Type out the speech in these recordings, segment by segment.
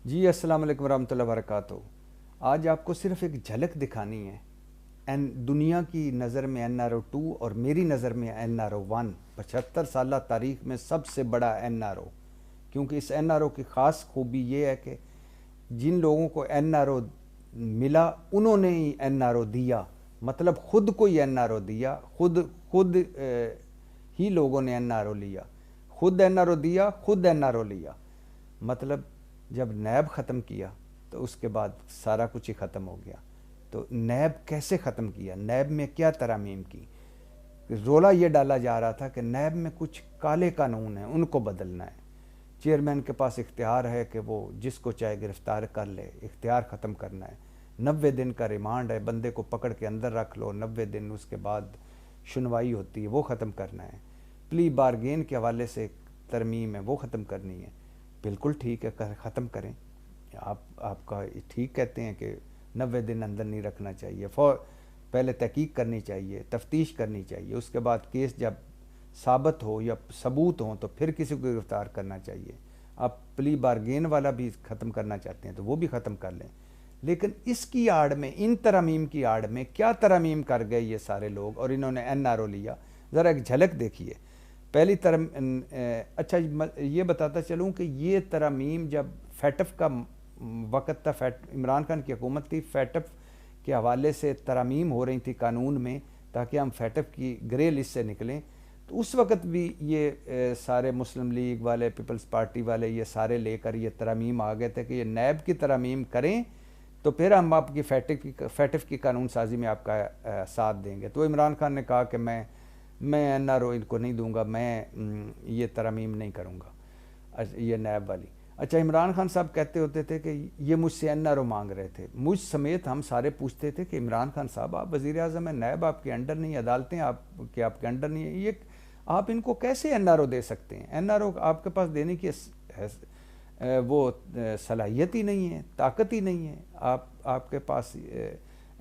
जी अस्सलाम वालेकुम रहमतुल्लाहि व बरकातहू। आज आपको सिर्फ एक झलक दिखानी है एन दुनिया की नज़र में NRO 2 और मेरी नज़र में NRO 1, 75 साल तारीख में सबसे बड़ा NRO। क्योंकि इस NRO की ख़ास खूबी ये है कि जिन लोगों को NRO मिला उन्होंने ही NRO दिया, मतलब ख़ुद को ही NRO दिया, खुद खुद ही लोगों ने NRO लिया, खुद NRO दिया, खुद NRO लिया। मतलब जब नैब ख़त्म किया तो उसके बाद सारा कुछ ही ख़त्म हो गया। तो नैब कैसे ख़त्म किया, नैब में क्या तरमीम की? रोला ये डाला जा रहा था कि नैब में कुछ काले कानून हैं, उनको बदलना है। चेयरमैन के पास इख्तियार है कि वो जिसको चाहे गिरफ़्तार कर ले, इख्तियार ख़त्म करना है। 90 दिन का रिमांड है, बंदे को पकड़ के अंदर रख लो, 90 दिन उसके बाद सुनवाई होती है, वो ख़त्म करना है। प्ली बारगेन के हवाले से तरमीम है, वो ख़त्म करनी है। बिल्कुल ठीक है, ख़त्म करें। आपका ठीक कहते हैं कि 90 दिन अंदर नहीं रखना चाहिए, पहले तहकीक करनी चाहिए, तफ्तीश करनी चाहिए, उसके बाद केस जब साबित हो या सबूत हो तो फिर किसी को गिरफ़्तार करना चाहिए। आप प्ली बारगेन वाला भी ख़त्म करना चाहते हैं तो वो भी ख़त्म कर लें। लेकिन इसकी आड़ में, इन तरमीम की आड़ में क्या तरमीम कर गए ये सारे लोग, और इन्होंने NRO लिया। ज़रा एक झलक देखिए। पहली तरम अच्छा ये बताता चलूँ कि ये तरमीम जब फैटफ का वक़्त था, इमरान खान की हुकूमत थी, फैटफ के हवाले से तरमीम हो रही थी कानून में ताकि हम फैटफ की ग्रे लिस्ट से निकलें। तो उस वक़्त भी ये सारे मुस्लिम लीग वाले, पीपल्स पार्टी वाले, ये सारे लेकर ये तरमीम आ गए थे कि ये नैब की तरमीम करें तो फिर हम आपकी फैटफ की कानून साजी में आपका साथ देंगे। तो इमरान खान ने कहा कि मैं NRO इनको नहीं दूंगा, मैं ये तरमीम नहीं करूँगा ये नैब वाली। अच्छा, इमरान खान साहब कहते होते थे कि ये मुझसे NRO मांग रहे थे, मुझ समेत हम सारे पूछते थे कि इमरान खान साहब आप वज़ीर आज़म हैं, नैब आपके अंडर नहीं, अदालतें आपके अंडर नहीं है, ये आप इनको कैसे NRO दे सकते हैं? NRO आपके पास देने की वो सलाहियत ही नहीं है, ताकत ही नहीं है, आपके पास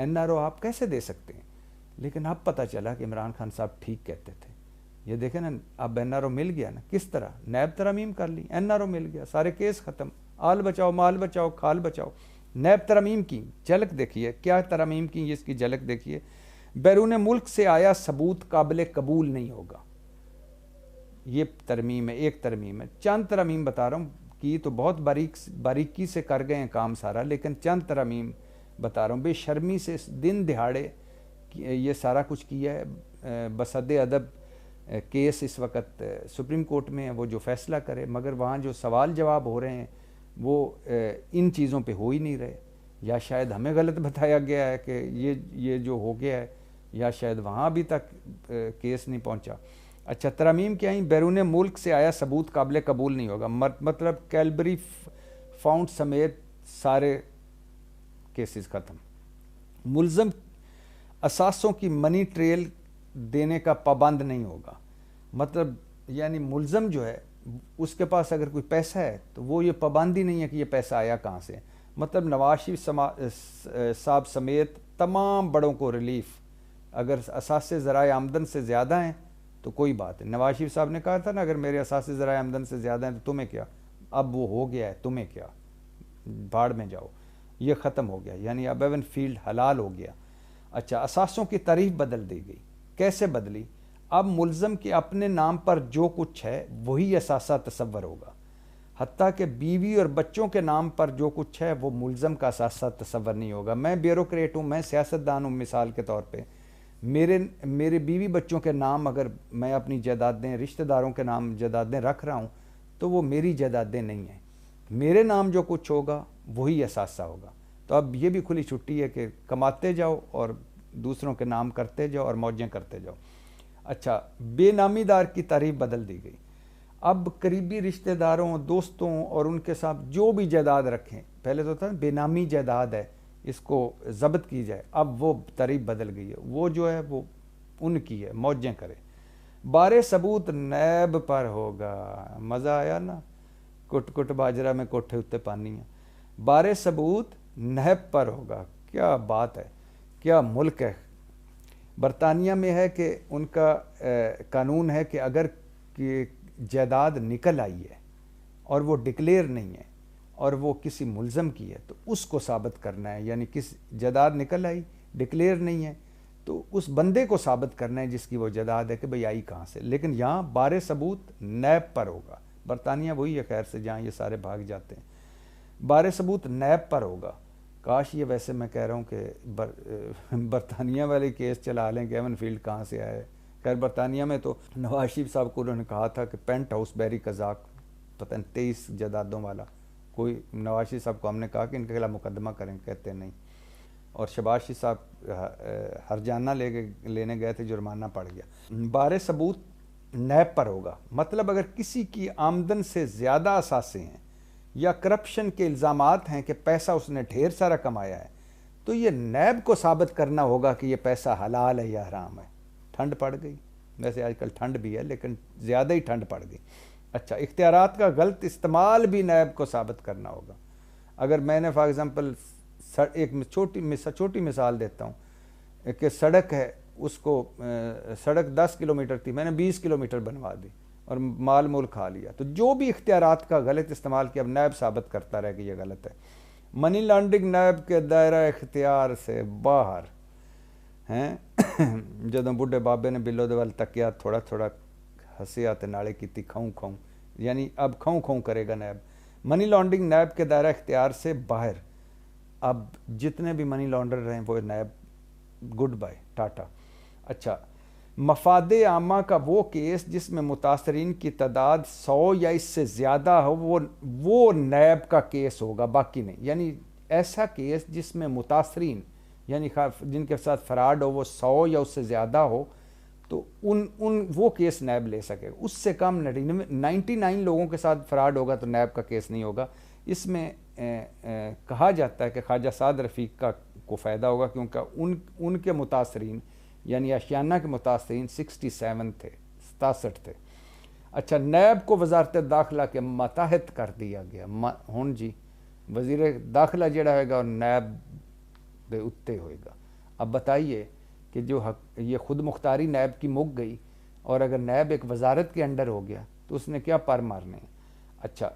NRO आप कैसे दे सकते हैं? लेकिन अब पता चला कि इमरान खान साहब ठीक कहते थे। ये देखें ना, अब NRO मिल गया ना, किस तरह नैब तरमीम कर ली, NRO मिल गया, सारे केस ख़त्म, आल बचाओ, माल बचाओ, खाल बचाओ। नैब तरमीम की झलक देखिए, क्या तरमीम की इसकी झलक देखिए। बैरून मुल्क से आया सबूत काबिल कबूल नहीं होगा, ये तरमीम है, एक तरमीम है। चंद तरमीम बता रहा हूँ, की तो बहुत बारीकी से कर गए हैं काम सारा, लेकिन चंद तरमीम बता रहा हूँ। बेशर्मी से दिन दिहाड़े ये सारा कुछ किया है। बसद अदब केस इस वक्त सुप्रीम कोर्ट में है, वो जो फैसला करे, मगर वहाँ जो सवाल जवाब हो रहे हैं वो इन चीज़ों पे हो ही नहीं रहे। या शायद हमें गलत बताया गया है कि ये जो हो गया है, या शायद वहाँ अभी तक केस नहीं पहुँचा। अच्छा, तरमीम क्या ही, बैरून मुल्क से आया सबूत काबिल कबूल नहीं होगा, मतलब कैलबरी फाउंड समेत सारे केसेस ख़त्म। मुल्ज़म असासों की मनी ट्रेल देने का पाबंद नहीं होगा, मतलब यानी मुल्ज़म जो है उसके पास अगर कोई पैसा है तो वो ये पाबंदी नहीं है कि ये पैसा आया कहाँ से। मतलब नवाज शरीफ साहब समेत तमाम बड़ों को रिलीफ, अगर असासे ज़राए आमदन से ज़्यादा हैं तो कोई बात है। नवाज शरीफ साहब ने कहा था ना, अगर मेरे असासे ज़राए आमदन से ज़्यादा हैं तो तुम्हें क्या, अब वो हो गया है, तुम्हें क्या, भाड़ में जाओ, ये ख़त्म हो गया, यानी अब एवन फील्ड हलाल हो गया। अच्छा, असासों की तारीफ बदल दी गई। कैसे बदली? अब मुल्ज़म के अपने नाम पर जो कुछ है वही असासा तस्वर होगा, हत्ता कि बीवी और बच्चों के नाम पर जो कुछ है वो मुल्ज़म का असासा तस्वर नहीं होगा। मैं ब्यूरोक्रेट हूँ, मैं सियासतदान हूँ, मिसाल के तौर पे मेरे बीवी बच्चों के नाम अगर मैं अपनी जायदादें, रिश्तेदारों के नाम जायदादें रख रहा हूँ तो वो मेरी जायदादें नहीं हैं, मेरे नाम जो कुछ होगा वही असासा होगा। तो अब ये भी खुली छुट्टी है कि कमाते जाओ और दूसरों के नाम करते जाओ और मौजें करते जाओ। अच्छा, बेनामीदार की तारीफ बदल दी गई। अब करीबी रिश्तेदारों, दोस्तों और उनके साथ जो भी जायदाद रखें, पहले तो था बेनामी जायदाद है, इसको ज़ब्त की जाए, अब वो तारीफ बदल गई है, वो जो है वो उनकी है, मौजें करें। बारे सबूत नैब पर होगा। मज़ा आया ना, कुट कुट बाजरा में कोठे उत्ते पानी है। बारे सबूत नैब पर होगा, क्या बात है, क्या मुल्क है। बरतानिया में है कि उनका कानून है कि अगर जायदाद निकल आई है और वो डिक्लेयर नहीं है और वो किसी मुल्ज़म की है तो उसको साबित करना है, यानी किस जायदाद निकल आई, डिक्लेयर नहीं है, तो उस बंदे को साबित करना है जिसकी वो जायदाद है कि भाई आई कहाँ से। लेकिन यहाँ बारे सबूत नैब पर होगा। बरतानिया वही है खैर से जहाँ ये सारे भाग जाते हैं, बारे सबूत नैब पर होगा। काश ये, वैसे मैं कह रहा हूँ कि बरतानिया वाले केस चला लें कि एवन फील्ड कहाँ से आया है। खैर बरतानिया में तो नवाज शरीफ साहब को उन्होंने कहा था कि पेंट हाउस बैरी कजाक पता नहीं 23 जायदादों वाला कोई, नवाज शरीफ साहब को हमने कहा कि इनके खिलाफ मुकदमा करें, कहते नहीं। और शहबाज शरीफ साहब हरजाना लेने गए थे, जुर्माना पड़ गया। बारे सबूत नैब पर होगा, मतलब अगर किसी की आमदन से ज़्यादा असासे हैं या करप्शन के इल्ज़ामात हैं कि पैसा उसने ढेर सारा कमाया है, तो ये नैब को साबित करना होगा कि ये पैसा हलाल है या हराम है। ठंड पड़ गई, वैसे आजकल ठंड भी है लेकिन ज़्यादा ही ठंड पड़ गई। अच्छा, इख्तियारात का गलत इस्तेमाल भी नैब को साबित करना होगा। अगर मैंने फॉर एग्ज़ाम्पल एक छोटी मिसाल देता हूँ कि सड़क है, उसको सड़क 10 किलोमीटर थी, मैंने 20 किलोमीटर बनवा दी और माल मूल खा लिया, तो जो भी इख्तियारात का गलत इस्तेमाल किया, अब नैब साबित करता रहे कि यह गलत है। मनी लॉन्ड्रिंग नैब के दायरा इख्तियार से बाहर हैं। जदों बुढ़े बाबे ने बिलो दे वाल तकिया, थोड़ा थोड़ा हंसिया ते नाले की खाऊं खाऊं, यानी अब खाऊं खाऊं करेगा नैब। मनी लॉन्ड्रिंग नैब के दायरा इख्तियार से बाहर। अब जितने भी मनी लॉन्डर रहे वो नैब, गुड बाय, टाटा। अच्छा, मफादे आमा का वो केस जिसमें मुतासरीन की तादाद 100 या इससे ज़्यादा हो, वो नैब का केस होगा, बाकी नहीं। यानी ऐसा केस जिसमें मुतासरीन यानी जिनके साथ फ्रॉड हो वो 100 या उससे ज़्यादा हो, तो वो केस नैब ले सकेगा। उससे कम 99 लोगों के साथ फ्रॉड होगा तो नैब का केस नहीं होगा। इसमें कहा जाता है कि ख्वाजा साद रफ़ीक को फ़ायदा होगा, क्योंकि उनके मुतासरीन यानी आशियाना के मुतासरीन 67 थे, 67 थे। अच्छा, नैब को वजारत दाखिला के मातहत कर दिया गया। हुण जी वजीर दाखिला जड़ा होगा नैब के उत्ते होएगा। अब बताइए कि जो ये खुद मुख्तारी नैब की मुक गई, और अगर नैब एक वजारत के अंडर हो गया तो उसने क्या पर मारने। अच्छा,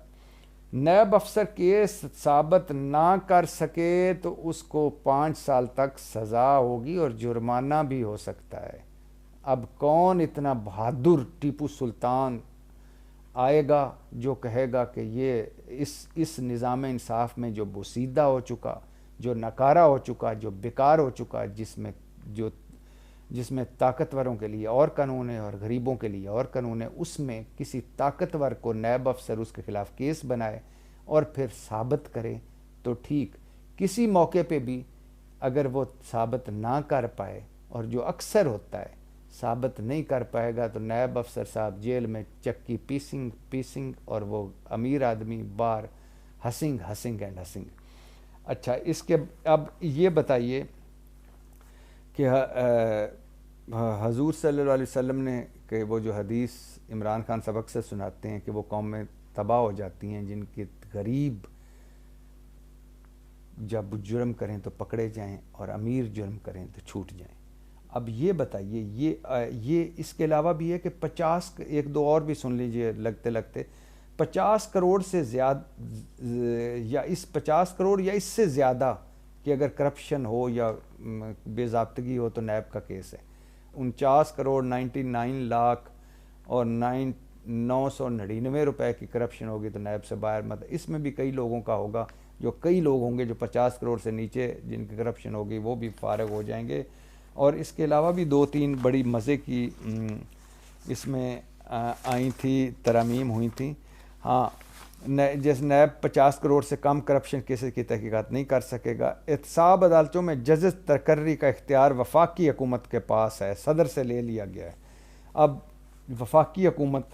नैब अफसर केस साबित ना कर सके तो उसको 5 साल तक सज़ा होगी और जुर्माना भी हो सकता है। अब कौन इतना बहादुर टीपू सुल्तान आएगा जो कहेगा कि ये इस निज़ाम इंसाफ में जो बोसीदा हो चुका, जो नकारा हो चुका, जो बेकार हो चुका, जिसमें ताकतवरों के लिए और कानून है और गरीबों के लिए और कानून है, उसमें किसी ताकतवर को नैब अफसर उसके खिलाफ केस बनाए और फिर साबित करे तो ठीक। किसी मौके पे भी अगर वो साबित ना कर पाए, और जो अक्सर होता है साबित नहीं कर पाएगा, तो नैब अफसर साहब जेल में चक्की पीसिंग और वो अमीर आदमी बार हसिंग एंड हसिंग। अच्छा, इसके अब ये बताइए कि हजूर सल्लल्लाहु अलैहि वसल्लम ने कि वो जो हदीस इमरान खान सबक से सुनाते हैं कि वो कौमें तबाह हो जाती हैं जिनके गरीब जब जुर्म करें तो पकड़े जाएं और अमीर जुर्म करें तो छूट जाएं। अब ये बताइए, ये इसके अलावा भी है कि 50, एक दो और भी सुन लीजिए लगते लगते, 50 करोड़ से ज़्यादा या इस 50 करोड़ या इससे ज़्यादा कि अगर करप्शन हो या बेज़ाब्तगी हो तो नैब का केस है। 49 करोड़ 99 लाख और 999 रुपए की करप्शन होगी तो नैब से बाहर मत। इसमें भी कई लोगों का होगा, जो कई लोग होंगे जो 50 करोड़ से नीचे जिनकी करप्शन होगी वो भी फारग हो जाएंगे। और इसके अलावा भी 2-3 बड़ी मज़े की इसमें आई थी, तरमीम हुई थी। हाँ, जैसे नैब 50 करोड़ से कम करप्शन केसेस की तहकीकात नहीं कर सकेगा। एहतसाब अदालतों में जजेस तकर्री का इख्तियार वफाकी हुकूमत के पास है, सदर से ले लिया गया है। अब वफाकी हुकूमत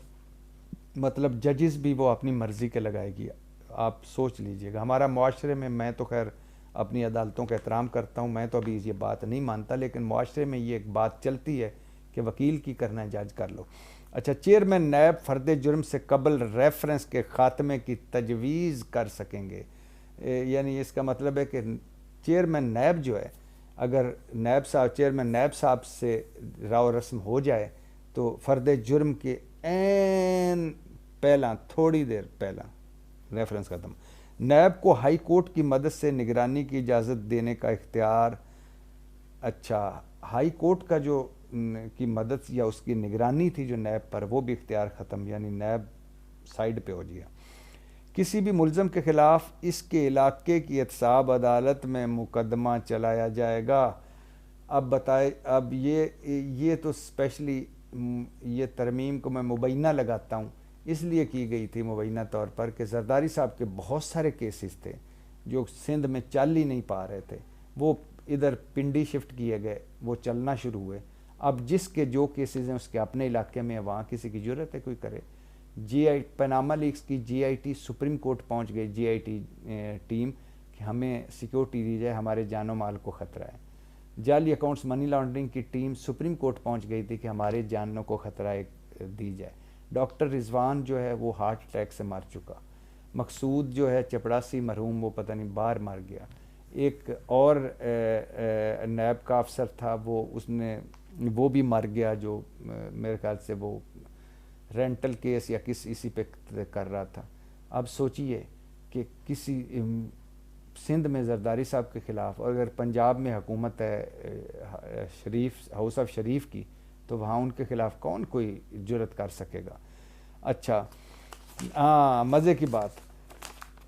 मतलब जजेस भी वो अपनी मर्ज़ी के लगाएगी। आप सोच लीजिएगा, हमारा मुआशरे में, मैं तो खैर अपनी अदालतों का एहतराम करता हूँ, मैं तो अभी ये बात नहीं मानता, लेकिन मुआशरे में ये एक बात चलती है कि वकील की करना है, जज कर लो। अच्छा, चेयरमैन नैब फ़र्द जुर्म से कबल रेफरेंस के ख़ात्मे की तजवीज़ कर सकेंगे। यानी इसका मतलब है कि चेयरमैन नैब जो है, अगर चेयरमैन नैब साहब से राव रस्म हो जाए तो फ़र्द जुर्म के ऐन पहला, थोड़ी देर पहला रेफरेंस ख़त्म, नैब को हाई कोर्ट की मदद से निगरानी की इजाज़त देने का इख्तियार। अच्छा, हाई कोर्ट का जो की मदद या उसकी निगरानी थी जो नैब पर, वो भी इख्तियार ख़त्म, यानी नैब साइड पे हो गया। किसी भी मुल्ज़म के ख़िलाफ़ इसके इलाके की एहतसाब अदालत में मुकदमा चलाया जाएगा। अब बताए, अब ये तो स्पेशली ये तरमीम को मैं मुबैना लगाता हूँ, इसलिए की गई थी मुबैना तौर पर कि जरदारी साहब के बहुत सारे केसेस थे जो सिंध में चल ही नहीं पा रहे थे, वो इधर पिंडी शिफ्ट किए गए, वो चलना शुरू हुए। अब जिसके जो केसेस हैं उसके अपने इलाके में, वहाँ किसी की ज़रूरत है कोई करे। पनामा लीक्स की GIT सुप्रीम कोर्ट पहुँच गई, GIT टीम, कि हमें सिक्योरिटी दी जाए, हमारे जानो माल को ख़तरा है। जाली अकाउंट्स मनी लॉन्ड्रिंग की टीम सुप्रीम कोर्ट पहुंच गई थी कि हमारे जानों को ख़तरा दी जाए। डॉक्टर रिजवान जो है वो हार्ट अटैक से मर चुका। मकसूद जो है चपड़ासी मरहूम, वो पता नहीं बाहर मर गया। एक और नैब का अफसर था, वो भी मर गया, जो मेरे ख्याल से वो रेंटल केस या इसी पे कर रहा था। अब सोचिए कि किसी सिंध में जरदारी साहब के ख़िलाफ़, और अगर पंजाब में हुकूमत है शरीफ, हाउस ऑफ शरीफ की, तो वहाँ उनके ख़िलाफ़ कौन कोई जुर्रत कर सकेगा। अच्छा, हाँ, मज़े की बात,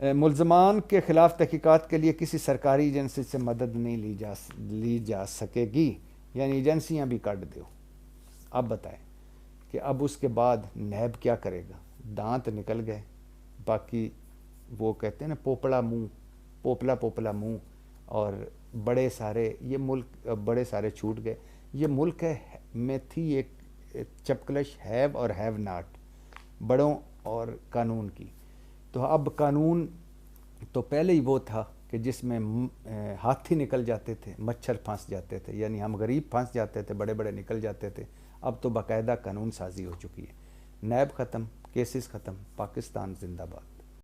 मुल्ज़मान के ख़िलाफ़ तहकीकात के लिए किसी सरकारी एजेंसी से मदद नहीं ली जा सकेगी, यानी एजेंसियाँ भी काट दो। अब बताएं कि अब उसके बाद नैब क्या करेगा। दांत निकल गए, बाकी वो कहते हैं ना पोपड़ा मुँह, पोपला मुँह, और बड़े सारे ये मुल्क बड़े सारे छूट गए। ये मुल्क है में थी एक चपकलश हैव और हैव नाट, बड़ों और कानून की। तो अब कानून तो पहले ही वो था कि जिसमें हाथी निकल जाते थे, मच्छर फंस जाते थे, यानी हम गरीब फंस जाते थे, बड़े बड़े निकल जाते थे। अब तो बाकायदा कानून साजी हो चुकी है। नैब ख़त्म, केसेस ख़त्म, पाकिस्तान जिंदाबाद।